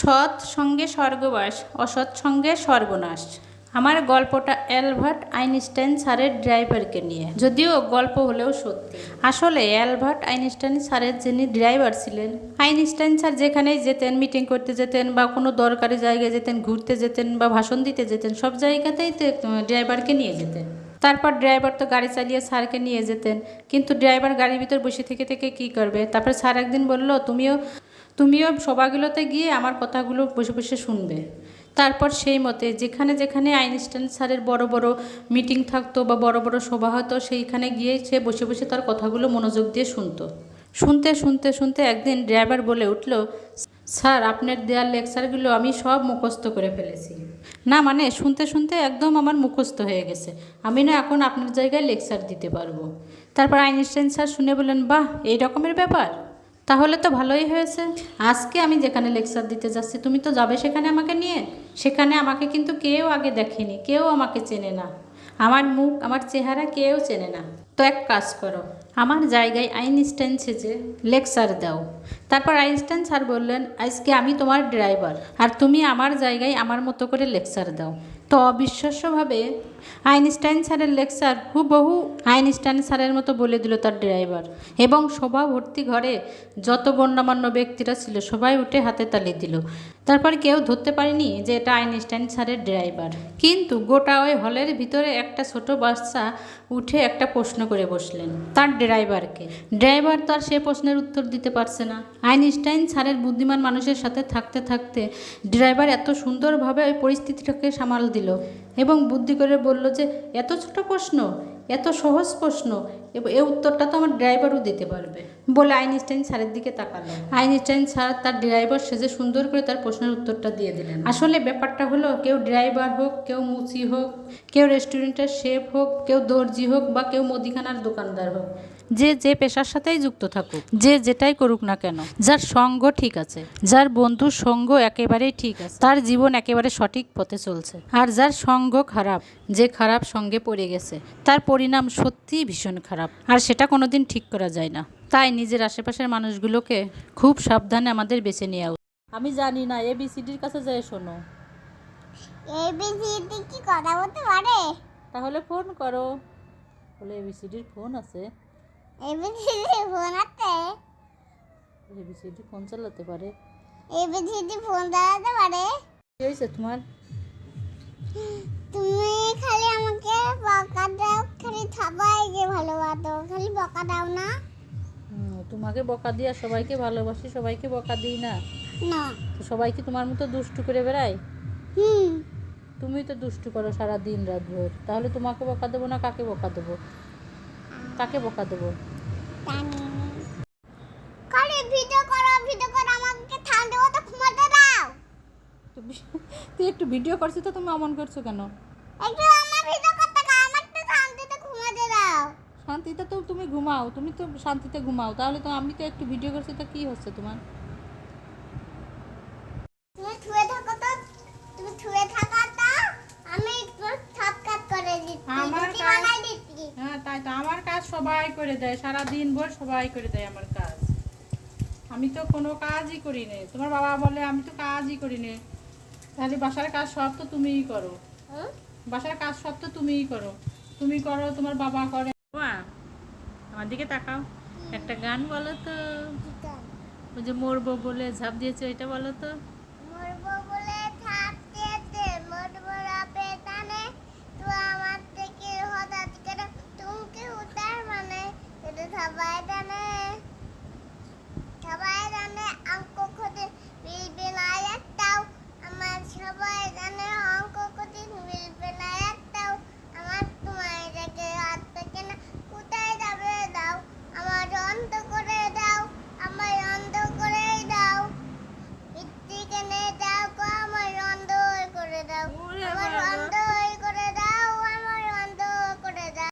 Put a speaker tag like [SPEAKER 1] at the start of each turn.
[SPEAKER 1] সৎ সঙ্গে স্বর্গবাস, অসৎ সঙ্গে সর্বনাশ। আমার গল্পটা অ্যালবার্ট আইনস্টাইন স্যারের ড্রাইভারকে নিয়ে, যদিও গল্প হলেও সত্যি। আসলে অ্যালবার্ট আইনস্টাইন স্যারের যিনি ড্রাইভার ছিলেন, আইনস্টাইন স্যার যেখানেই যেতেন, মিটিং করতে যেতেন বা কোনো দরকারি জায়গায় যেতেন, ঘুরতে যেতেন বা ভাষণ দিতে যেতেন, সব জায়গাতেই তো ড্রাইভারকে নিয়ে যেতেন। তারপর ড্রাইভার তো গাড়ি চালিয়ে স্যারকে নিয়ে যেতেন, কিন্তু ড্রাইভার গাড়ির ভিতর বসে থেকে থেকে কী করবে? তারপর স্যার একদিন বলল, তুমিও সভাগুলোতে গিয়ে আমার কথাগুলো বসে বসে শুনবে। তারপর সেই মতে যেখানে যেখানে আইনস্টাইন স্যারের বড় বড় মিটিং থাকতো বা বড় বড় সভা হতো, সেইখানে গিয়ে সে বসে বসে তার কথাগুলো মনোযোগ দিয়ে শুনতো। শুনতে শুনতে শুনতে একদিন ড্রাইভার বলে উঠল, স্যার, আপনার দেওয়ার লেকচারগুলো আমি সব মুখস্থ করে ফেলেছি। না মানে শুনতে শুনতে একদম আমার মুখস্থ হয়ে গেছে, আমি না এখন আপনার জায়গায় লেকচার দিতে পারবো। তারপর আইনস্টাইন স্যার শুনে বললেন, বাহ, এই রকমের ব্যাপার, তাহলে তো ভালোই হয়েছে। আজকে আমি যেখানে লেকচার দিতে যাচ্ছি, তুমি তো যাবে সেখানে আমাকে নিয়ে। সেখানে আমাকে কিন্তু কেউ আগে দেখেনি, কেউ আমাকে চেনে না, আমার মুখ আমার চেহারা কেউ চেনে না। তো এক কাজ করো, আমার জায়গায় আইনস্টাইন সেজে লেকচার দাও। তারপর আইনস্টাইন স্যার বললেন, আজকে আমি তোমার ড্রাইভার, আর তুমি আমার জায়গায় আমার মতো করে লেকচার দাও। তো অবিশ্বাস্যভাবে আইনস্টাইন স্যারের লেকচার হুবহু আইনস্টাইন স্যারের মতো বলে দিল তার ড্রাইভার, এবং সভা ভর্তি ঘরে যত গণ্যমান্য ব্যক্তিরা ছিল সবাই উঠে হাতে তালি দিল। তারপর কেউ ধরতে পারেনি যে এটা আইনস্টাইন স্যারের ড্রাইভার। কিন্তু গোটা ওই হলের ভিতরে একটা ছোট বাচ্চা উঠে একটা প্রশ্ন করে বসলেন তার ড্রাইভারকে। ড্রাইভার তার সে প্রশ্নের উত্তর দিতে পারছে না। আইনস্টাইন স্যারের বুদ্ধিমান মানুষের সাথে থাকতে থাকতে ড্রাইভার এত সুন্দরভাবে ওই পরিস্থিতিটাকে সামাল দিল এবং বুদ্ধি করে বলল যে এত ছোট প্রশ্ন, এত সহজ প্রশ্ন, এ উত্তরটা তো আমার ড্রাইভারও দিতে পারবে, বলে আইনস্টাইন স্যারের দিকে তাকালো। আইনস্টাইন স্যার তার ড্রাইভার সেজে সুন্দর করে তার প্রশ্নের উত্তরটা দিয়ে দিলেন। আসলে ব্যাপারটা হলো, কেউ ড্রাইভার হোক, কেউ মুচি হোক, কেউ রেস্টুরেন্টের শেফ হোক, কেউ দর্জি হোক বা কেউ মুদিখানার দোকানদার হোক, যে যে পেশার সাথেই যুক্ত থাকুক, যে যেটাই করুক না কেন, যার সঙ্গ ঠিক আছে, যার বন্ধুর সঙ্গ একেবারেই ঠিক আছে, তার জীবন একেবারে সঠিক পথে চলছে। আর যার সঙ্গ খারাপ, যে খারাপ সঙ্গে পড়ে গেছে, তার পরিণাম সত্যিই ভীষণ খারাপ, আর সেটা কোনোদিন ঠিক করা যায় না। তাই নিজের আশেপাশের মানুষগুলোকে খুব সাবধানে আমাদের বেছে নেওয়া উচিত। আমি জানি না, ABCDর কাছে যায় শোনো।
[SPEAKER 2] ABCD কি কথা বলতে পারে?
[SPEAKER 1] তাহলে ফোন করো। বলে ABCDর ফোন আছে?
[SPEAKER 2] ABCD ফোন আছে?
[SPEAKER 1] ABCD ফোন চালাতে পারে?
[SPEAKER 2] ABCD ফোন চালাতে পারে?
[SPEAKER 1] কি হয়েছে তোমার?
[SPEAKER 2] তুমি খালি আমাকে বকা দাও, খালি সবাইকে ভালোবাসো, খালি বকা দাও না।
[SPEAKER 1] তোমাকে বকা দিয়া সবাইকে ভালোবাসি, সবাইকে বকা দিই না?
[SPEAKER 2] না।
[SPEAKER 1] তো সবাই কি তোমার মতো দুষ্টু করে বেড়ায়? তুমি তো দুষ্টু করো সারা দিন রাত ভোর, তাহলে তোমাকে বকা দেবো না কাকে বকা দেবো? কাকে বকা দেবো?
[SPEAKER 2] খালি ভিডিও করো, আমাকে ঠান্ডা মতো ঘুমাতে দাও।
[SPEAKER 1] তুই একটু ভিডিও করছিস তো তুমি অমন করছো কেন?
[SPEAKER 2] একটু আমার ভিডিও করতে দাও, আমার একটু শান্তিতে ঘুমাতে দাও।
[SPEAKER 1] শান্তিতে তো তুমি ঘুমাও, তুমি তো শান্তিতে ঘুমাও, তাহলে তো আমি তো একটু ভিডিও করছি, তো কি হচ্ছে তোমার?
[SPEAKER 2] তুমি শুয়ে থাকো তো, তুমি শুয়ে থাকো তো, আমি একটু সাবস্ক্রাইব করে দিচ্ছি,
[SPEAKER 1] আমার
[SPEAKER 2] রুটি
[SPEAKER 1] কাজ,
[SPEAKER 2] বানাই দিচ্ছি।
[SPEAKER 1] হ্যাঁ তাই তো, আমার কাজ সবাই করে দেয়, সারা দিন ভোর সবাই করে দেয় আমার কাজ। আমি তো কোনো কাজই করি না। তোমার বাবা বলে আমি তো কাজই করি না, তাহলে বাসার কাজ সব তো তুমিই করো। বাসার কাজ সব তো তুমিই করো, তুমি করো, তোমার বাবা করে। আমার দিকে তাকাও, একটা গান বলো তো। ওই যে মরবো বলে ঝাঁপ দিয়েছে, ওইটা বলো তো।
[SPEAKER 2] মরবো বলে ঝাঁপ দিয়েছে, মরবো রাপে টানে, তো আমার থেকে হঠাৎ করে তুমি উঠার মানে, এটা সবাই